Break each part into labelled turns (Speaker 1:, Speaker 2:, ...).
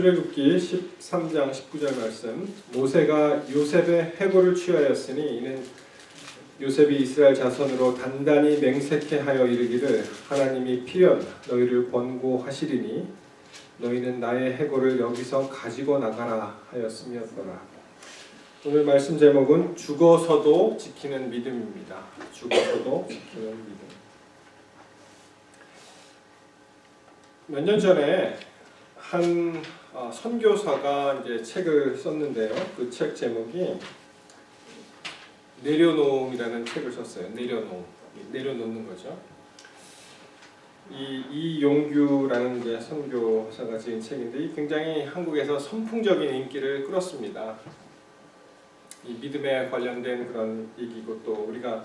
Speaker 1: 출애굽기 13장 19절 말씀. 모세가 요셉의 해골을 취하였으니 이는 요셉이 이스라엘 자손으로 단단히 맹세케 하여 이르기를 하나님이 필연 너희를 권고하시리니 너희는 나의 해골을 여기서 가지고 나가라 하였음이었더라. 오늘 말씀 제목은 죽어서도 지키는 믿음입니다. 죽어서도 지키는 믿음. 몇 년 전에 한 선교사가 이제 책을 썼는데요. 그 책 제목이 내려놓음이라는 책을 썼어요. 내려놓는 거죠. 이용규라는 이제 선교사가 지은 책인데 굉장히 한국에서 선풍적인 인기를 끌었습니다. 이 믿음에 관련된 그런 얘기고 또 우리가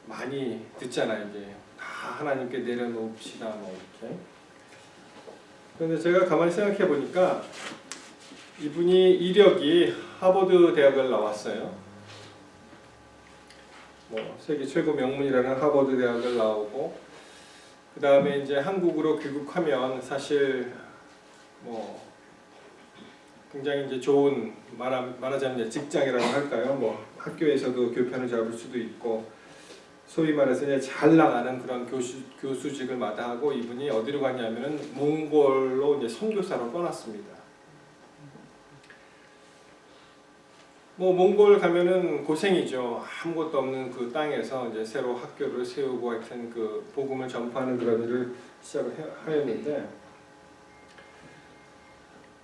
Speaker 1: 많이 듣잖아요. 이제 다 하나님께 내려놓읍시다 뭐 이렇게. 그런데 제가 가만히 생각해 보니까 이분이 이력이 하버드 대학을 나왔어요. 뭐 세계 최고 명문이라는 하버드 대학을 나오고 그 다음에 이제 한국으로 귀국하면 사실 뭐 굉장히 이제 좋은 말하자면 이제 직장이라고 할까요? 뭐 학교에서도 교편을 잡을 수도 있고 소위 말해서 이제 잘 나가는 그런 교수직을 마다하고 이분이 어디로 갔냐면은 몽골로 이제 선교사로 떠났습니다. 뭐 몽골 가면은 고생이죠. 아무것도 없는 그 땅에서 이제 새로 학교를 세우고 하여튼 그 복음을 전파하는 그런 일을 시작을 하였는데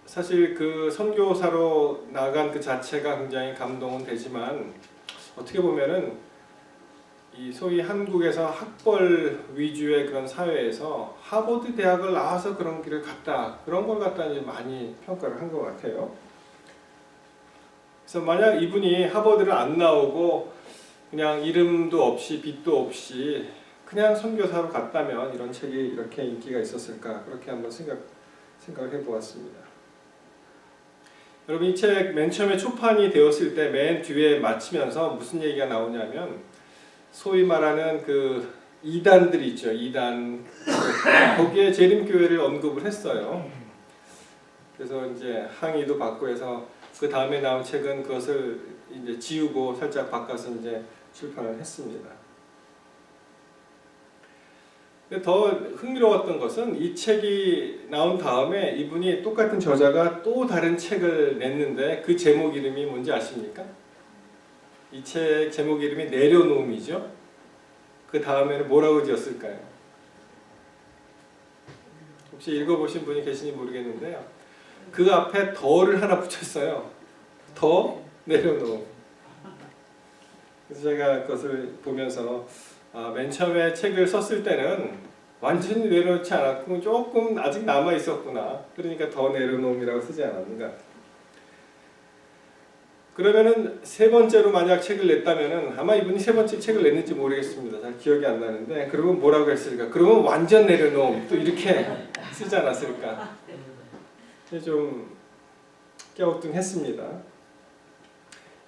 Speaker 1: 사실 그 선교사로 나간 그 자체가 굉장히 감동은 되지만 어떻게 보면은 이 소위 한국에서 학벌 위주의 그런 사회에서 하버드 대학을 나와서 그런 길을 갔다 그런 걸 갖다 이제 많이 평가를 한 것 같아요. 그래서 만약 이분이 하버드를 안 나오고 그냥 이름도 없이 빚도 없이 그냥 선교사로 갔다면 이런 책이 이렇게 인기가 있었을까 그렇게 한번 생각을 해보았습니다. 여러분 이 책 맨 처음에 초판이 되었을 때 맨 뒤에 마치면서 무슨 얘기가 나오냐면 소위 말하는 그 이단들이 있죠. 이단 거기에 재림교회를 언급을 했어요. 그래서 이제 항의도 받고 해서 그 다음에 나온 책은 그것을 이제 지우고 살짝 바꿔서 이제 출판을 했습니다. 근데 더 흥미로웠던 것은 이 책이 나온 다음에 이분이 똑같은 저자가 또 다른 책을 냈는데 그 제목 이름이 뭔지 아십니까? 이 책 제목 이름이 내려놓음이죠. 그 다음에는 뭐라고 지었을까요? 혹시 읽어보신 분이 계신지 모르겠는데요. 그 앞에 더를 하나 붙였어요. 더 내려놓음. 그래서 제가 그것을 보면서 맨 처음에 책을 썼을 때는 완전히 내려놓지 않았고 조금 아직 남아 있었구나. 그러니까 더 내려놓음이라고 쓰지 않았는가. 그러면은 세 번째로 만약 책을 냈다면은 아마 이분이 세 번째 책을 냈는지 모르겠습니다. 잘 기억이 안 나는데 그러면 뭐라고 했을까? 그러면 완전 내려놓음 또 이렇게 쓰지 않았을까? 좀 갸우뚱했습니다.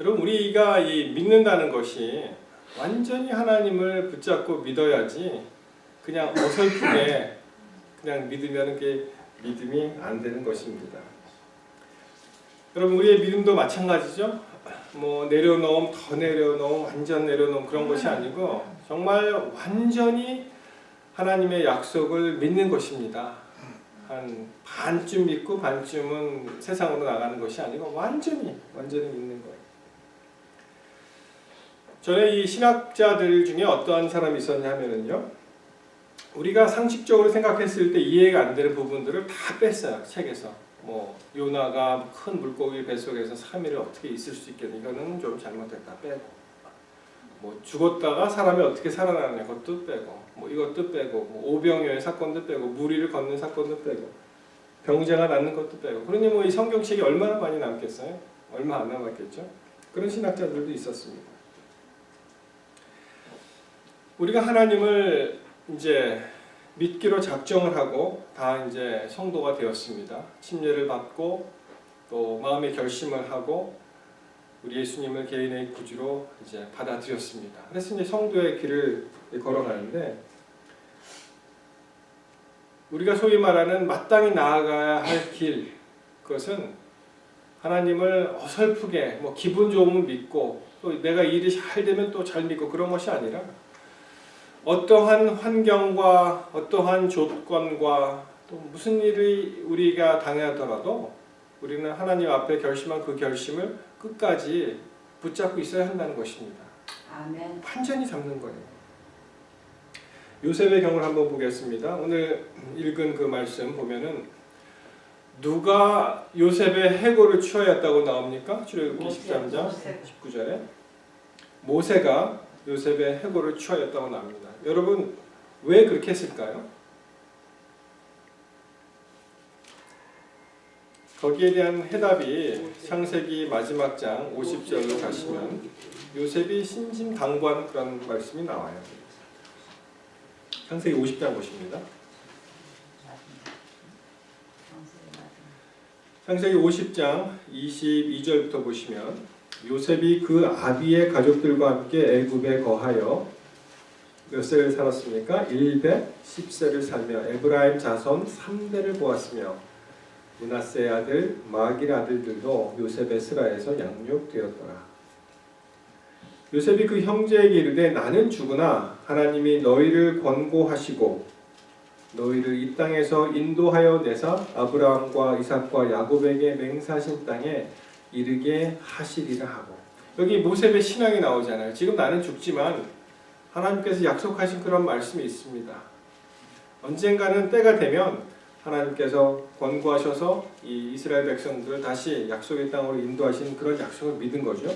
Speaker 1: 여러분 우리가 이 믿는다는 것이 완전히 하나님을 붙잡고 믿어야지 그냥 어설프게 그냥 믿으면 그게 믿음이 안 되는 것입니다. 여러분 우리의 믿음도 마찬가지죠. 뭐 내려놓음, 더 내려놓음, 완전 내려놓음 그런 것이 아니고 정말 완전히 하나님의 약속을 믿는 것입니다. 한 반쯤 믿고 반쯤은 세상으로 나가는 것이 아니고 완전히 믿는 거예요. 전에 이 신학자들 중에 어떠한 사람이 있었냐 하면은요. 우리가 상식적으로 생각했을 때 이해가 안 되는 부분들을 다 뺐어요. 책에서. 뭐 요나가 큰 물고기 뱃속에서 3일을 어떻게 있을 수 있겠냐 이거는 좀 잘못됐다 빼고 뭐 죽었다가 사람이 어떻게 살아나느냐 그것도 빼고 뭐 이것도 빼고 뭐 오병이어의 사건도 빼고 무리를 걷는 사건도 빼고 병자가 낫는 것도 빼고 그러니 뭐 이 성경책이 얼마나 많이 남겠어요? 얼마 안 남았겠죠? 그런 신학자들도 있었습니다. 우리가 하나님을 이제 믿기로 작정을 하고 다 이제 성도가 되었습니다. 침례를 받고 또 마음의 결심을 하고 우리 예수님을 개인의 구주로 이제 받아들였습니다. 그래서 이제 성도의 길을 걸어가는데 우리가 소위 말하는 마땅히 나아가야 할 길 그것은 하나님을 어설프게 뭐 기분 좋으면 믿고 또 내가 일이 잘 되면 또 잘 믿고 그런 것이 아니라 어떠한 환경과 어떠한 조건과 또 무슨 일이 우리가 당하더라도 우리는 하나님 앞에 결심한 그 결심을 끝까지 붙잡고 있어야 한다는 것입니다.
Speaker 2: 아멘.
Speaker 1: 완전히 잡는 거예요. 요셉의 경우를 한번 보겠습니다. 오늘 읽은 그 말씀 보면은 누가 요셉의 해고를 취하였다고 나옵니까? 출애굽기 13장 19절에 모세가 요셉의 해고를 취하였다고 나옵니다. 여러분 왜 그렇게 했을까요? 거기에 대한 해답이 창세기 마지막 장 50절로 가시면 요셉이 신진당부한 그런 말씀이 나와요. 창세기 50장 보십니다. 창세기 50장 22절부터 보시면 요셉이 그 아비의 가족들과 함께 애굽에 거하여 몇 세를 살았습니까? 110세를 살며 에브라임 자손 3대를 보았으며 므낫세의 아들 마길의 아들들도 요셉의 스라에서 양육되었더라. 요셉이 그 형제에게 이르되 나는 죽으나 하나님이 너희를 권고하시고 너희를 이 땅에서 인도하여 내사 아브라함과 이삭과 야곱에게 맹세하신 땅에 이르게 하시리라 하고, 여기 모세의 신앙이 나오잖아요. 지금 나는 죽지만 하나님께서 약속하신 그런 말씀이 있습니다. 언젠가는 때가 되면 하나님께서 권고하셔서 이 이스라엘 백성들을 다시 약속의 땅으로 인도하신 그런 약속을 믿은 거죠.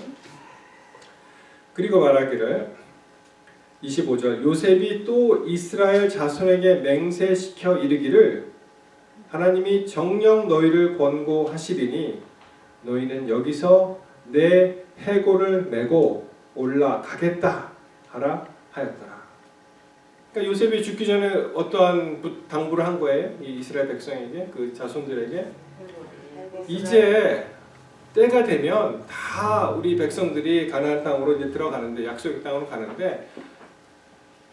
Speaker 1: 그리고 말하기를 25절 요셉이 또 이스라엘 자손에게 맹세시켜 이르기를 하나님이 정녕 너희를 권고하시리니 너희는 여기서 내 해고를 메고 올라가겠다 하라 하였더라. 그러니까 요셉이 죽기 전에 어떠한 당부를 한 거예요? 이 이스라엘 백성에게, 그 자손들에게 이제 때가 되면 다 우리 백성들이 가나안 땅으로 이제 들어가는데, 약속의 땅으로 가는데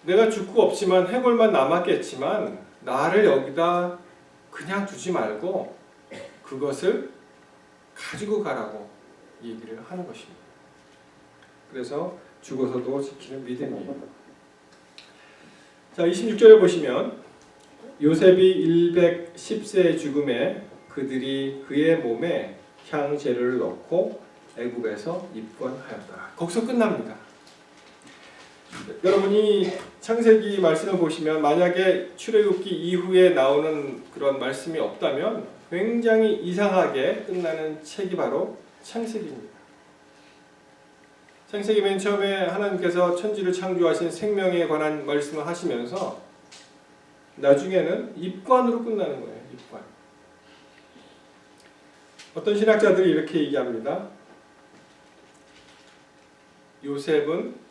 Speaker 1: 내가 죽고 없지만 해골만 남았겠지만 나를 여기다 그냥 두지 말고 그것을 가지고 가라고 얘기를 하는 것입니다. 그래서 죽어서도 지키는 믿음이에요. 자, 26절에 보시면 요셉이 110세의 죽음에 그들이 그의 몸에 향재료를 넣고 애굽에서 입건하였더라. 거기서 끝납니다. 여러분이 창세기 말씀을 보시면 만약에 출애굽기 이후에 나오는 그런 말씀이 없다면 굉장히 이상하게 끝나는 책이 바로 창세기입니다. 창세기 맨 처음에 하나님께서 천지를 창조하신 생명에 관한 말씀을 하시면서 나중에는 입관으로 끝나는 거예요. 입관. 어떤 신학자들이 이렇게 얘기합니다. 요셉은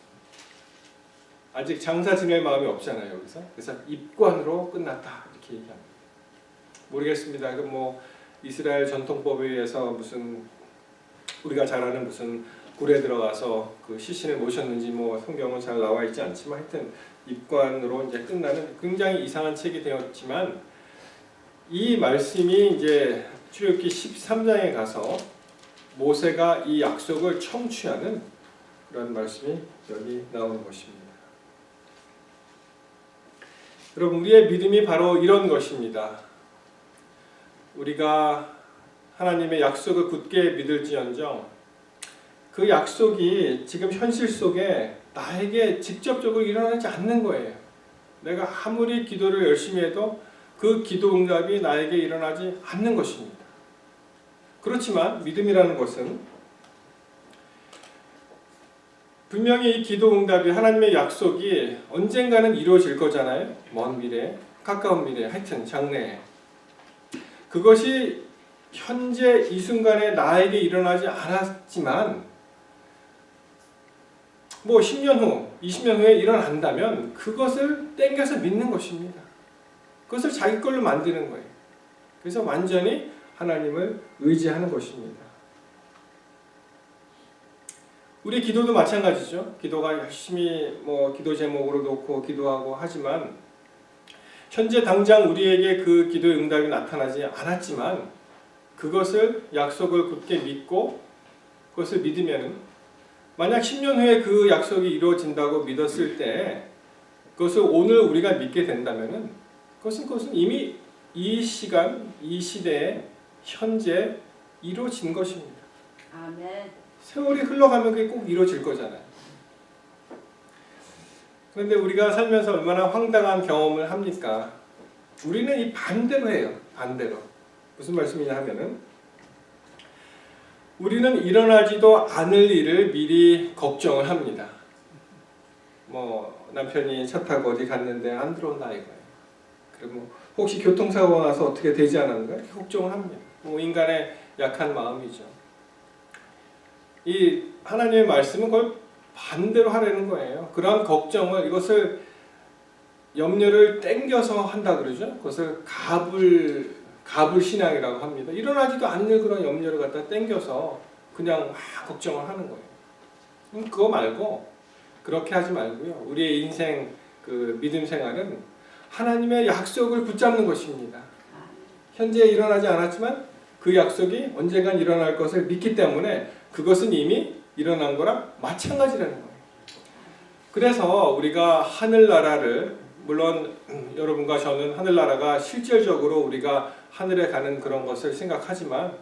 Speaker 1: 아직 장사 지낼 마음이 없잖아요. 여기서. 그래서 입관으로 끝났다 이렇게 얘기합니다. 모르겠습니다. 그 뭐 이스라엘 전통법에 의해서 무슨 우리가 잘 아는 무슨 굴에 들어가서 그 시신을 모셨는지 뭐 성경은 잘 나와 있지 않지만 하여튼 입관으로 이제 끝나는 굉장히 이상한 책이 되었지만, 이 말씀이 이제 출애굽기 13장에 가서 모세가 이 약속을 청취하는 그런 말씀이 여기 나오는 것입니다. 여러분, 우리의 믿음이 바로 이런 것입니다. 우리가 하나님의 약속을 굳게 믿을지언정 그 약속이 지금 현실 속에 나에게 직접적으로 일어나지 않는 거예요. 내가 아무리 기도를 열심히 해도 그 기도 응답이 나에게 일어나지 않는 것입니다. 그렇지만 믿음이라는 것은 분명히 이 기도 응답이, 하나님의 약속이 언젠가는 이루어질 거잖아요. 먼 미래, 가까운 미래, 하여튼 장래에. 그것이 현재 이 순간에 나에게 일어나지 않았지만 뭐 10년 후, 20년 후에 일어난다면 그것을 땡겨서 믿는 것입니다. 그것을 자기 걸로 만드는 거예요. 그래서 완전히 하나님을 의지하는 것입니다. 우리 기도도 마찬가지죠. 기도가 열심히 뭐 기도 제목으로 놓고 기도하고 하지만 현재 당장 우리에게 그 기도의 응답이 나타나지 않았지만 그것을 약속을 굳게 믿고 그것을 믿으면은 만약 10년 후에 그 약속이 이루어진다고 믿었을 때 그것을 오늘 우리가 믿게 된다면은 그것은 이미 이 시간, 이 시대에 현재 이루어진 것입니다.
Speaker 2: 아멘.
Speaker 1: 세월이 흘러가면 그게 꼭 이루어질 거잖아요. 그런데 우리가 살면서 얼마나 황당한 경험을 합니까? 우리는 이 반대로 해요. 반대로. 무슨 말씀이냐 하면은 우리는 일어나지도 않을 일을 미리 걱정을 합니다. 뭐 남편이 차 타고 어디 갔는데 안 들어온다 이거예요. 그리고 뭐 혹시 교통사고가 나서 어떻게 되지 않았는가 이렇게 걱정을 합니다. 뭐 인간의 약한 마음이죠. 이 하나님의 말씀은 그걸 반대로 하라는 거예요. 그러한 걱정을 이것을 염려를 땡겨서 한다 그러죠. 그것을 가불 신앙이라고 합니다. 일어나지도 않는 그런 염려를 갖다 땡겨서 그냥 막 걱정을 하는 거예요. 그거 말고 그렇게 하지 말고요. 우리의 인생 그 믿음 생활은 하나님의 약속을 붙잡는 것입니다. 현재 일어나지 않았지만 그 약속이 언젠간 일어날 것을 믿기 때문에 그것은 이미 일어난 거랑 마찬가지라는 거예요. 그래서 우리가 하늘나라를 물론 여러분과 저는 하늘나라가 실질적으로 우리가 하늘에 가는 그런 것을 생각하지만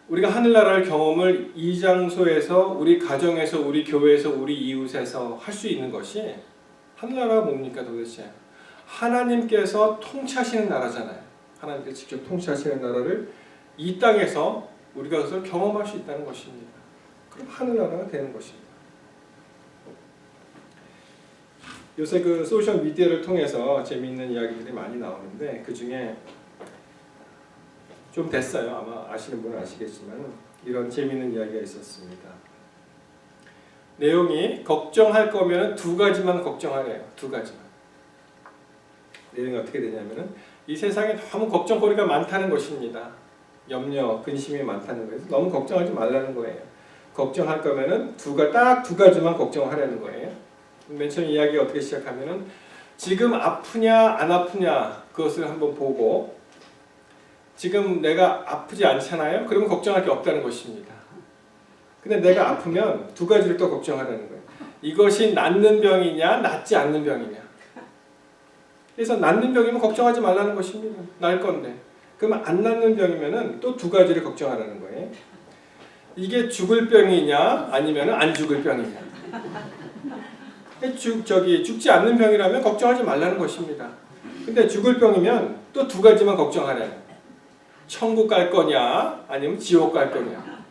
Speaker 1: 우리가 하늘나라를 경험을 이 장소에서 우리 가정에서 우리 교회에서 우리 이웃에서 할 수 있는 것이 하늘나라가 뭡니까 도대체? 하나님께서 통치하시는 나라잖아요. 하나님께서 직접 통치하시는 나라를 이 땅에서 우리가 그것을 경험할 수 있다는 것입니다. 그럼 하늘나라가 되는 것입니다. 요새 그 소셜 미디어를 통해서 재미있는 이야기들이 많이 나오는데 그 중에 좀 됐어요. 아마 아시는 분은 아시겠지만 이런 재미있는 이야기가 있었습니다. 내용이 걱정할 거면 두 가지만 걱정하래요. 두 가지만. 내용이 어떻게 되냐면은 이 세상에 너무 걱정거리가 많다는 것입니다. 염려, 근심이 많다는 거예요. 너무 걱정하지 말라는 거예요. 걱정할 거면은 딱 두 가지만 걱정하라는 거예요. 맨 처음 이야기가 어떻게 시작하면은 지금 아프냐 안 아프냐 그것을 한번 보고 지금 내가 아프지 않잖아요? 그러면 걱정할 게 없다는 것입니다. 근데 내가 아프면 두 가지를 또 걱정하라는 거예요. 이것이 낫는 병이냐 낫지 않는 병이냐. 그래서 낫는 병이면 걱정하지 말라는 것입니다. 날 건데. 그러면 안 낫는 병이면은 또 두 가지를 걱정하라는 거예요. 이게 죽을 병이냐 아니면 안 죽을 병이냐. 죽지 않는 병이라면 걱정하지 말라는 것입니다. 근데 죽을 병이면 또 두 가지만 걱정하라는 거예요. 천국 갈 거냐 아니면 지옥 갈 거냐.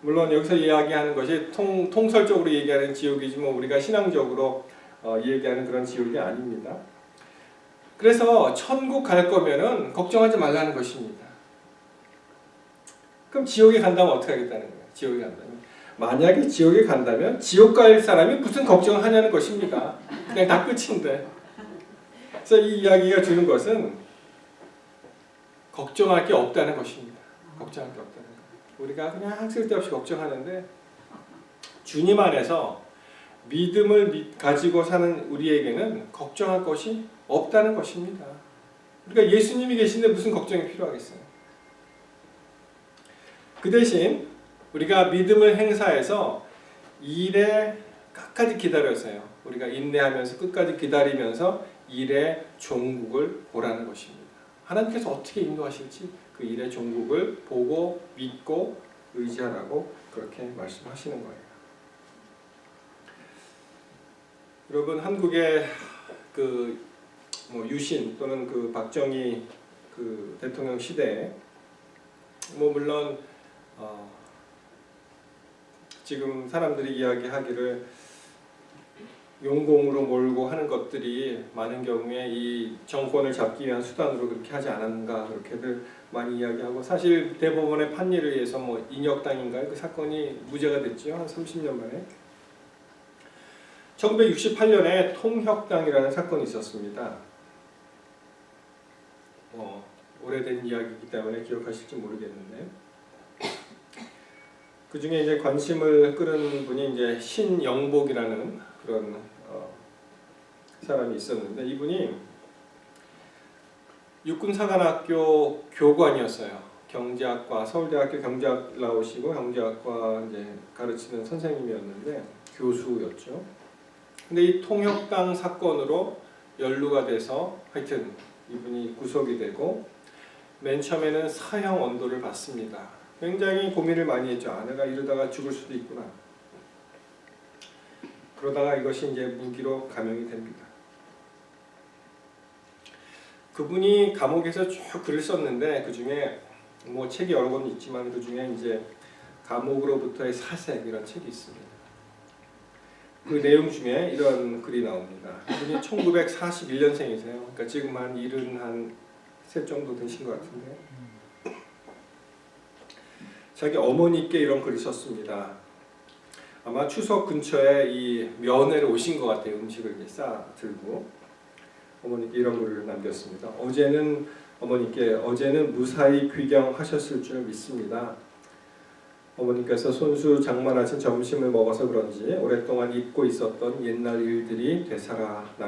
Speaker 1: 물론 여기서 이야기하는 것이 통설적으로 얘기하는 지옥이지만 우리가 신앙적으로 얘기하는 그런 지옥이 아닙니다. 그래서 천국 갈 거면은 걱정하지 말라는 것입니다. 그럼 지옥에 간다면 어떻게 하겠다는 거예요? 지옥에 간다면 만약에 지옥에 간다면 지옥 갈 사람이 무슨 걱정을 하냐는 것입니다. 그냥 다 끝인데. 그래서 이 이야기가 주는 것은 걱정할 게 없다는 것입니다. 걱정할 게 없다는 것. 우리가 그냥 쓸데없이 걱정하는데 주님 안에서 믿음을 가지고 사는 우리에게는 걱정할 것이 없다는 것입니다. 그러니까 예수님이 계신데 무슨 걱정이 필요하겠어요? 그 대신 우리가 믿음을 행사해서 일에 끝까지 기다려서요. 우리가 인내하면서 끝까지 기다리면서 일의 종국을 보라는 것입니다. 하나님께서 어떻게 인도하실지 그 일의 종국을 보고 믿고 의지하라고 그렇게 말씀하시는 거예요. 여러분 한국의 그 유신 또는 그 박정희 그 대통령 시대에 물론 지금 사람들이 이야기하기를 용공으로 몰고 하는 것들이 많은 경우에 이 정권을 잡기 위한 수단으로 그렇게 하지 않았는가 그렇게들 많이 이야기하고 사실 대법원의 판례에 의해서 인혁당인가요? 그 사건이 무죄가 됐죠. 한 30년 만에. 1968년에 통혁당이라는 사건이 있었습니다. 오래된 이야기이기 때문에 기억하실지 모르겠는데 그 중에 이제 관심을 끌은 분이 이제 신영복이라는 그런 사람이 있었는데 이분이 육군사관학교 교관이었어요. 경제학과 서울대학교 경제학 나오시고 경제학과 이제 가르치는 선생님이었는데 교수였죠. 근데 이 통역당 사건으로 연루가 돼서 하여튼 이분이 구속이 되고 맨 처음에는 사형 언도를 받습니다. 굉장히 고민을 많이 했죠. 아, 내가 이러다가 죽을 수도 있구나. 그러다가 이것이 이제 무기로 감형이 됩니다. 그분이 감옥에서 쭉 글을 썼는데 그 중에 뭐 책이 여러 권 있지만 그 중에 이제 감옥으로부터의 사색 이런 책이 있습니다. 그 내용 중에 이런 글이 나옵니다. 그분이 1941년생이세요. 그러니까 지금 한 73 정도 되신 것 같은데 자기 어머니께 이런 글을 썼습니다. 아마 추석 근처에 이 면회를 오신 것 같아요. 음식을 이렇게 싸 들고 어머니께 이런 글을 남겼습니다. 어제는 무사히 귀경하셨을 줄 믿습니다. 어머니께서 손수 장만하신 점심을 먹어서 그런지 오랫동안 잊고 있었던 옛날 일들이 되살아납니다.